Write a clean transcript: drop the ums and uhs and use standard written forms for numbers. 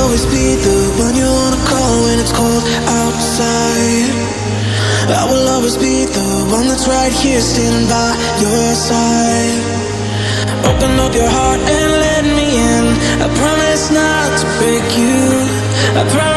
always be the one you wanna call when it's cold outside. I will always be the one that's right here standing by your side. Open up your heart and let me in. I promise not to break you. I promise